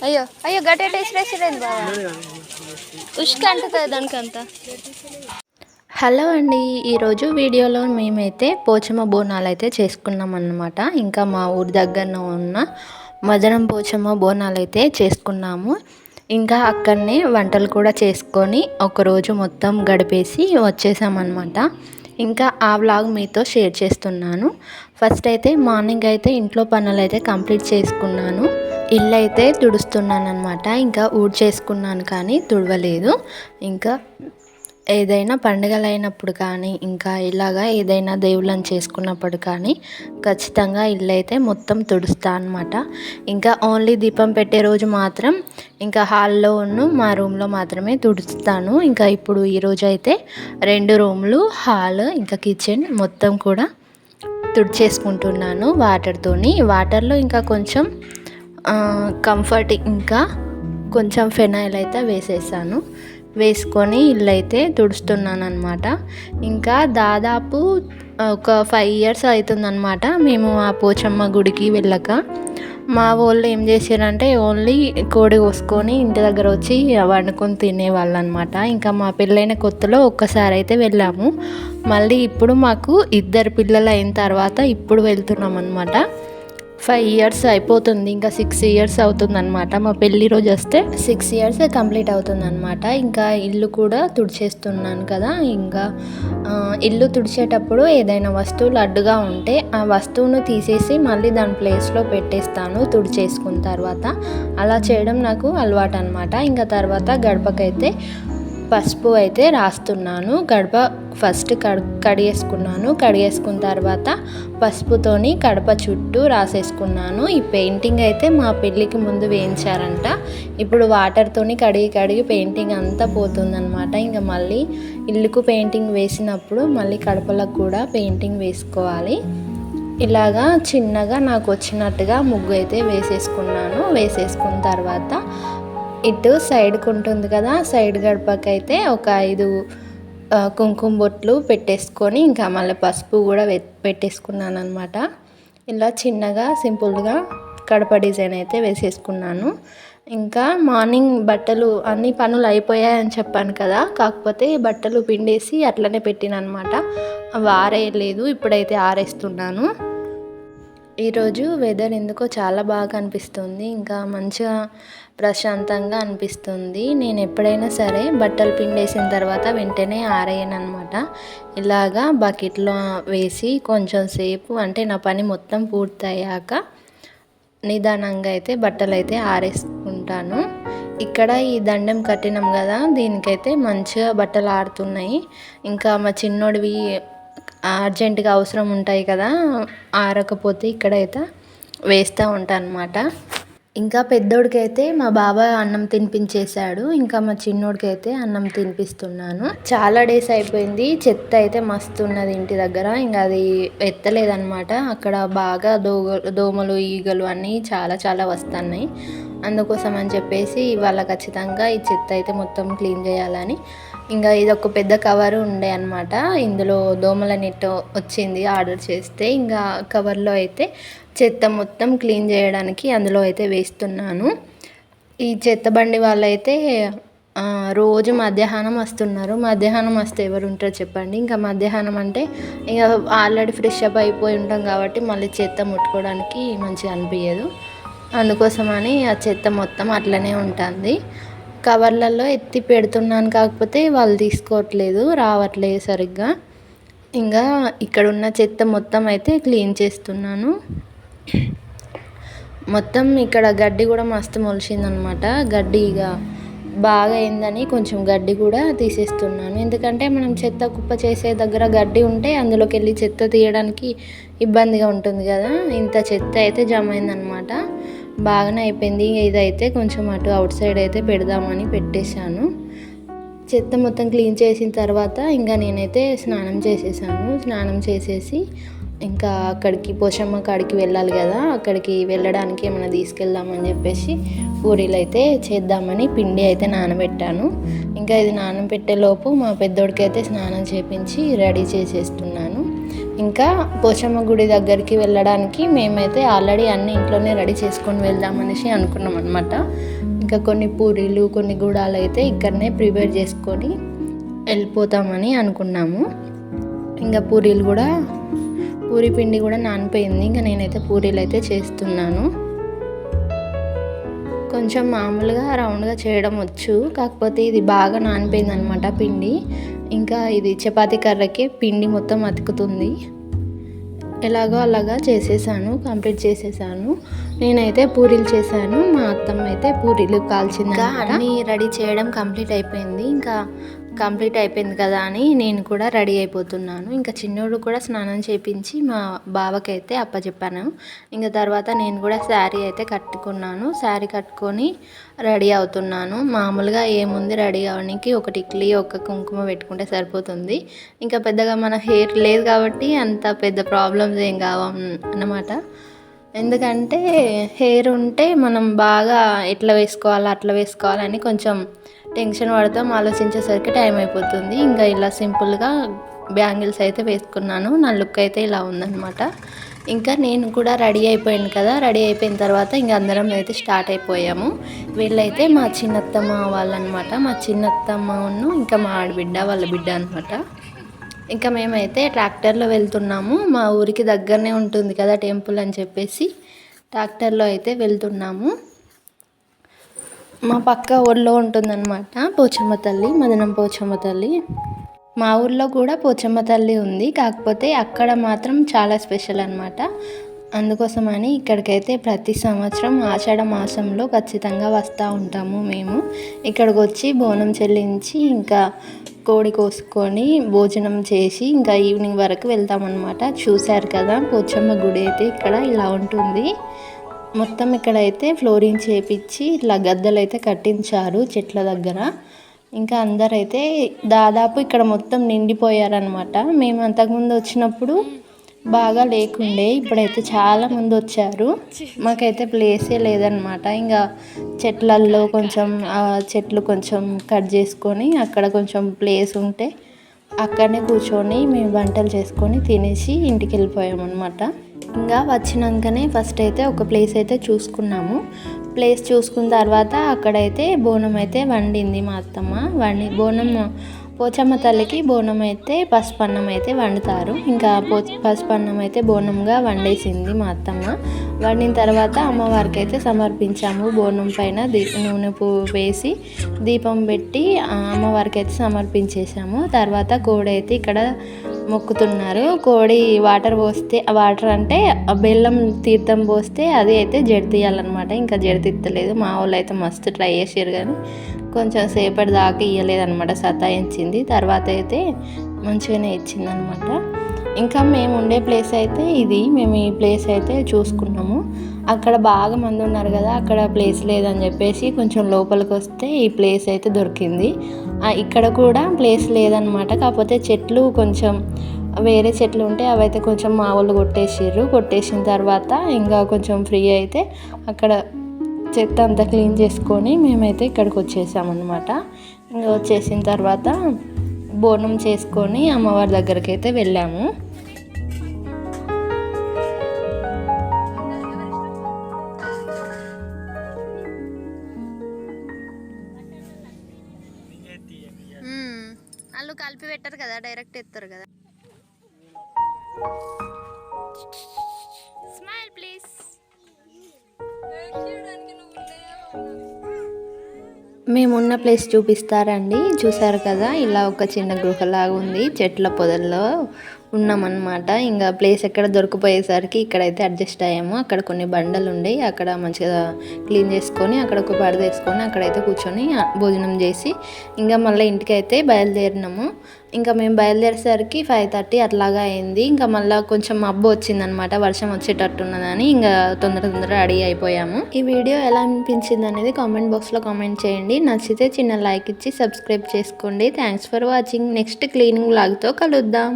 అయ్యో అయ్యో గట్ట టేస్ట్ బాగా ఉష్క అంటుంది దానికంతా. హలో అండి, ఈరోజు వీడియోలో మేమైతే పోచమ్మ బోనాలు అయితే చేసుకున్నాం అన్నమాట. ఇంకా మా ఊరి దగ్గర ఉన్న మదనం పోచమ్మ బోనాలు అయితే చేసుకున్నాము. ఇంకా అక్కడనే వంటలు కూడా చేసుకొని ఒకరోజు మొత్తం గడిపేసి వచ్చేసామన్నమాట. ఇంకా ఆ వ్లాగ్ మీతో షేర్ చేస్తున్నాను. ఫస్ట్ అయితే మార్నింగ్ అయితే ఇంట్లో పనులు అయితే కంప్లీట్ చేసుకున్నాను. ఇల్లు అయితే తుడుస్తున్నాను అనమాట. ఇంకా చేసుకున్నాను కానీ తుడవలేదు. ఇంకా ఏదైనా పండుగలు అయినప్పుడు కానీ ఇంకా ఇలాగా ఏదైనా దేవుళ్ళని చేసుకున్నప్పుడు కానీ ఖచ్చితంగా ఇల్లు అయితే మొత్తం తుడుస్తా అనమాట. ఇంకా ఓన్లీ దీపం పెట్టే రోజు మాత్రం ఇంకా హాల్లో మా రూమ్లో మాత్రమే తుడుస్తాను. ఇంకా ఇప్పుడు ఈరోజు అయితే 2 రూమ్లు, హాల్, ఇంకా కిచెన్ మొత్తం కూడా తుడిచేసుకుంటున్నాను వాటర్తోని. వాటర్లో ఇంకా కొంచెం కంఫర్ట్ ఇంకా కొంచెం ఫెనైల్ అయితే వేసుకొని ఇల్లు అయితే తుడుస్తున్నాను అనమాట. ఇంకా దాదాపు ఒక 5 years అవుతుందన్నమాట మేము ఆ పోచమ్మ గుడికి వెళ్ళక. మా వాళ్ళు ఏం చేశారంటే ఓన్లీ కోడి కోసుకొని ఇంటి దగ్గర వచ్చి వండుకొని తినేవాళ్ళు అనమాట. ఇంకా మా పెళ్ళైన కొత్తలో ఒక్కసారి అయితే వెళ్ళాము. మళ్ళీ ఇప్పుడు మాకు 2 పిల్లలు అయిన తర్వాత ఇప్పుడు వెళ్తున్నాం అనమాట. 5 years అయిపోతుంది. ఇంకా 6 years అవుతుందన్నమాట. మా పెళ్ళి రోజు వస్తే 6 years కంప్లీట్ అవుతుందన్నమాట. ఇంకా ఇల్లు కూడా తుడిచేస్తున్నాను కదా. ఇంకా ఇల్లు తుడిచేటప్పుడు ఏదైనా వస్తువులు అడ్డుగా ఉంటే ఆ వస్తువును తీసేసి మళ్ళీ దాని ప్లేస్లో పెట్టేస్తాను తుడిచేసుకున్న తర్వాత. అలా చేయడం నాకు అలవాటు అనమాట. ఇంకా తర్వాత గడపకైతే పసుపు అయితే రాస్తున్నాను. గడప ఫస్ట్ కడిగేసుకున్న తర్వాత పసుపుతోని గడప చుట్టూ రాసేసుకున్నాను. ఈ పెయింటింగ్ అయితే మా పెళ్ళికి ముందు వేయించారంట. ఇప్పుడు వాటర్తోని కడిగి పెయింటింగ్ అంతా పోతుందన్నమాట. ఇంకా మళ్ళీ ఇల్లుకు పెయింటింగ్ వేసినప్పుడు మళ్ళీ గడపలకు కూడా పెయింటింగ్ వేసుకోవాలి. ఇలాగా చిన్నగా నాకు వచ్చినట్టుగా ముగ్గు అయితే వేసేసుకున్న తర్వాత ఇటు సైడ్కి ఉంటుంది కదా, సైడ్ గడపకైతే ఒక 5 కుంకుమ బొట్లు పెట్టేసుకొని ఇంకా మళ్ళీ పసుపు కూడా పెట్టేసుకున్నాను అనమాట. ఇలా చిన్నగా సింపుల్గా గడప డిజైన్ అయితే వేసేసుకున్నాను. ఇంకా మార్నింగ్ బట్టలు అన్ని పనులు అయిపోయాయని చెప్పాను కదా, కాకపోతే బట్టలు పిండేసి అట్లనే పెట్టినమాట. అవి ఆరేయలేదు, ఇప్పుడైతే ఆరేస్తున్నాను. ఈరోజు వెదర్ ఎందుకో చాలా బాగా అనిపిస్తుంది. ఇంకా మంచిగా ప్రశాంతంగా అనిపిస్తుంది. నేను ఎప్పుడైనా సరే బట్టలు పిండేసిన తర్వాత వెంటనే ఆరేయను అనమాట. ఇలాగా బకెట్లో వేసి కొంచెం సేపు అంటే నా పని మొత్తం పూర్తయ్యాక నిదానంగా అయితే బట్టలు అయితే ఆరేసుకుంటాను. ఇక్కడ ఈ దండం కట్టినాం కదా, దీనికైతే మంచిగా బట్టలు ఆరుతున్నాయి. ఇంకా మా చిన్నోడివి అర్జెంటుగా అవసరం ఉంటాయి కదా, ఆరకపోతే ఇక్కడైతే వేస్తూ ఉంటాను అనమాట. ఇంకా పెద్దోడికైతే మా బాబాయ్ అన్నం తినిపించేశాడు. ఇంకా మా చిన్నోడికైతే అన్నం తినిపిస్తున్నాను. చాలా డేస్ అయిపోయింది. చెత్త అయితే మస్తు ఉన్నది ఇంటి దగ్గర. ఇంకా అది ఎత్తలేదన్నమాట. అక్కడ బాగా దోమలు, ఈగలు అన్నీ చాలా వస్తున్నాయి. అందుకోసం అని చెప్పేసి ఇవాళ ఖచ్చితంగా ఈ చెత్త అయితే మొత్తం క్లీన్ చేయాలని ఇంకా ఇది ఒక పెద్ద కవర్ ఉండే అనమాట. ఇందులో దోమల నెట్ వచ్చింది ఆర్డర్ చేస్తే. ఇంకా కవర్లో అయితే చెత్త మొత్తం క్లీన్ చేయడానికి అందులో అయితే వేస్తున్నాను. ఈ చెత్త బండి వాళ్ళైతే రోజు మధ్యాహ్నం వస్తున్నారు. మధ్యాహ్నం వస్తే ఎవరు ఉంటారు చెప్పండి. ఇంకా మధ్యాహ్నం అంటే ఇక ఆల్రెడీ ఫ్రెష్ అప్ అయిపోయి ఉంటాం కాబట్టి మళ్ళీ చెత్త ముట్టుకోవడానికి మంచిగా అనిపించదు. అందుకోసమని ఆ చెత్త మొత్తం అట్లనే ఉంటుంది. కవర్లలో ఎత్తి పెడుతున్నాను, కాకపోతే వాళ్ళు తీసుకోవట్లేదు, రావట్లేదు సరిగ్గా. ఇంకా ఇక్కడ ఉన్న చెత్త మొత్తం అయితే క్లీన్ చేస్తున్నాను. మొత్తం ఇక్కడ గడ్డి కూడా మస్తు మొలిచిందనమాట. గడ్డి ఇక బాగా అయిందని కొంచెం గడ్డి కూడా తీసేస్తున్నాను. ఎందుకంటే మనం చెత్త కుప్ప చేసే దగ్గర గడ్డి ఉంటే అందులోకి వెళ్ళి చెత్త తీయడానికి ఇబ్బందిగా ఉంటుంది కదా. ఇంత చెత్త అయితే జమ అయిందనమాట. బాగానే అయిపోయింది. ఇదైతే కొంచెం అటు అవుట్ సైడ్ అయితే పెడదామని పెట్టేశాను. చెత్త మొత్తం క్లీన్ చేసిన తర్వాత ఇంకా నేనైతే స్నానం చేసేసాను. స్నానం చేసేసి ఇంకా అక్కడికి పోచమ్మ కాడికి వెళ్ళాలి కదా, అక్కడికి వెళ్ళడానికి ఏమైనా తీసుకెళ్దామని చెప్పేసి పూరీలు అయితే చేద్దామని పిండి అయితే నానబెట్టాను. ఇంకా ఇది నానబెట్టేలోపు మా పెద్దోడికి అయితే స్నానం చేపించి రెడీ చేసేస్తున్నాను. ఇంకా పోచమ్మ గుడి దగ్గరికి వెళ్ళడానికి మేమైతే ఆల్రెడీ అన్ని ఇంట్లోనే రెడీ చేసుకొని వెళ్దామనేసి అనుకున్నాం అనమాట. ఇంకా కొన్ని పూరీలు కొన్ని గుడాలు అయితే ఇక్కడనే ప్రిపేర్ చేసుకొని వెళ్ళిపోతామని అనుకున్నాము. ఇంకా పూరీ పిండి కూడా నానిపోయింది. ఇంకా నేనైతే పూరీలు అయితే చేస్తున్నాను. కొంచెం మామూలుగా రౌండ్గా చేయడం వచ్చు, కాకపోతే ఇది బాగా నానిపోయింది అనమాట పిండి. ఇంకా ఇది చపాతీ కర్రకి పిండి మొత్తం అతుకుతుంది. ఎలాగో అలాగా చేసేసాను, కంప్లీట్ చేసేసాను. నేనైతే పూరీలు చేశాను, మా అత్తమ్మ అయితే పూరీలు కాల్చింది. అన్నీ రెడీ చేయడం కంప్లీట్ అయిపోయింది. ఇంకా కంప్లీట్ అయిపోయింది కదా అని నేను కూడా రెడీ అయిపోతున్నాను. ఇంకా చిన్నోడు కూడా స్నానం చేయించి మా బావకైతే అప్పచెప్పాను. ఇంకా తర్వాత నేను కూడా శారీ అయితే కట్టుకున్నాను. శారీ కట్టుకొని రెడీ అవుతున్నాను. మామూలుగా ఏముంది రెడీ అవడానికి ఒక టిక్లీ ఒక కుంకుమ పెట్టుకుంటే సరిపోతుంది. ఇంకా పెద్దగా మన హెయిర్ లేదు కాబట్టి అంత పెద్ద ప్రాబ్లమ్స్ ఏం కావు అన్నమాట. ఎందుకంటే హెయిర్ ఉంటే మనం బాగా ఎట్లా వేసుకోవాలా అట్లా వేసుకోవాలని కొంచెం టెన్షన్ పడతాం, ఆలోచించేసరికి టైం అయిపోతుంది. ఇంకా ఇలా సింపుల్గా బ్యాంగిల్స్ అయితే వేసుకున్నాను. నా లుక్ అయితే ఇలా ఉందన్నమాట. ఇంకా నేను కూడా రెడీ అయిపోయాను కదా, రెడీ అయిపోయిన తర్వాత ఇంకా అందరం అయితే స్టార్ట్ అయిపోయాము. వీళ్ళైతే మా చిన్నత్తమ్మ వాళ్ళనమాట, మా చిన్నత్తమ్మను ఇంకా మా ఆడబిడ్డ వాళ్ళ బిడ్డ అనమాట. ఇంకా మేమైతే ట్రాక్టర్లో వెళ్తున్నాము. మా ఊరికి దగ్గరనే ఉంటుంది కదా టెంపుల్ అని చెప్పేసి ట్రాక్టర్లో అయితే వెళ్తున్నాము. మా పక్క ఊళ్ళో ఉంటుందన్నమాట పోచమ్మ తల్లి, మదనం పోచమ్మ తల్లి. మా ఊళ్ళో కూడా పోచమ్మ తల్లి ఉంది, కాకపోతే అక్కడ మాత్రం చాలా స్పెషల్ అనమాట. అందుకోసమని ఇక్కడికైతే ప్రతి సంవత్సరం ఆషాఢ మాసంలో ఖచ్చితంగా వస్తూ ఉంటాము మేము. ఇక్కడికి వచ్చి బోనం చెల్లించి ఇంకా కోడి కోసుకొని భోజనం చేసి ఇంకా ఈవినింగ్ వరకు వెళ్తామన్నమాట. చూశారు కదా పోచమ్మ గుడి అయితే ఇక్కడ ఇలా ఉంటుంది. మొత్తం ఇక్కడైతే ఫ్లోరింగ్ చేపించి ఇట్లా గద్దెలు అయితే కట్టించారు చెట్ల దగ్గర. ఇంకా అందరైతే దాదాపు ఇక్కడ మొత్తం నిండిపోయారనమాట. మేము అంతకుముందు వచ్చినప్పుడు బాగా లేకుండే, ఇప్పుడైతే చాలా మంది వచ్చారు. మాకైతే ప్లేసే లేదనమాట. ఇంకా చెట్లల్లో కొంచెం చెట్లు కొంచెం కట్ చేసుకొని అక్కడ కొంచెం ప్లేస్ ఉంటే అక్కడనే కూర్చొని మేము వంటలు చేసుకొని తినేసి ఇంటికి వెళ్ళిపోయామన్నమాట. ఇంకా వచ్చినాకనే ఫస్ట్ అయితే ఒక ప్లేస్ అయితే చూసుకున్నాము. ప్లేస్ చూసుకున్న తర్వాత అక్కడైతే బోనం అయితే వండింది మా అత్తమ్మ. బోనం పోచమ్మ తల్లికి బోనం అయితే పసుపన్నం అయితే వండుతారు. ఇంకా పసుపన్నం అయితే బోనంగా వండేసింది మా అత్తమ్మ. వండిన తర్వాత అమ్మవారికి అయితే సమర్పించాము. బోనం పైన నూనె పువ్వు వేసి దీపం పెట్టి అమ్మవారికి అయితే సమర్పించేసాము. తర్వాత కోడి అయితే ఇక్కడ మొక్కుతున్నారు. కోడి వాటర్ అంటే బెల్లం తీర్థం పోస్తే అది అయితే జడితీయాలన్నమాట. ఇంకా జడితిత్తలేదు. మా వాళ్ళు అయితే మస్తు ట్రై చేసారు కానీ కొంచెం సేపటి దాకా ఇవ్వలేదన్నమాట, సతాయించింది. తర్వాత అయితే మంచిగానే ఇచ్చిందనమాట. ఇంకా మేము ఉండే ప్లేస్ అయితే ఇది. మేము ఈ ప్లేస్ అయితే చూసుకున్నాము. అక్కడ బాగా మంది ఉన్నారు కదా, అక్కడ ప్లేస్ లేదని చెప్పేసి కొంచెం లోపలికి వస్తే ఈ ప్లేస్ అయితే దొరికింది. ఇక్కడ కూడా ప్లేస్ లేదనమాట. కాకపోతే చెట్లు కొంచెం వేరే చెట్లు ఉంటే అవైతే కొంచెం మా వాళ్ళు కొట్టేసిన తర్వాత ఇంకా కొంచెం ఫ్రీ అయితే అక్కడ చెత్త అంతా క్లీన్ చేసుకొని మేమైతే ఇక్కడికి వచ్చేసామన్నమాట. ఇంకా వచ్చేసిన తర్వాత బోనం చేసుకొని అమ్మవారి దగ్గరికి అయితే వెళ్ళాము. వాళ్ళు కలిపి పెట్టారు కదా, డైరెక్ట్ ఎత్తారు కదా. Smile please. మేమున్న ప్లేస్ చూపిస్తారండి. చూసారు కదా, ఇలా ఒక చిన్న గృహలాగా ఉంది, చెట్ల పొదల్లో ఉన్నామన్నమాట. ఇంకా ప్లేస్ ఎక్కడ దొరికిపోయేసరికి ఇక్కడైతే అడ్జస్ట్ అయ్యాము. అక్కడ కొన్ని బండలు ఉండే, అక్కడ మంచిగా క్లీన్ చేసుకొని అక్కడ ఒక పరద వేసుకొని అక్కడైతే కూర్చొని భోజనం చేసి ఇంకా మళ్ళీ ఇంటికి అయితే బయలుదేరినాము. ఇంకా మేము బయలుదేరేసరికి 5:30 అట్లాగా అయింది. ఇంకా మళ్ళీ కొంచెం మబ్బు వచ్చిందనమాట, వర్షం వచ్చేటట్టున్నదని ఇంకా తొందర రెడీ అయిపోయాము. ఈ వీడియో ఎలా అనిపించింది అనేది కామెంట్ బాక్స్లో కామెంట్ చేయండి. నచ్చితే చిన్న లైక్ ఇచ్చి సబ్స్క్రైబ్ చేసుకోండి. Thanks for watching. Next cleaning వ్లాగ్తో కలుద్దాం.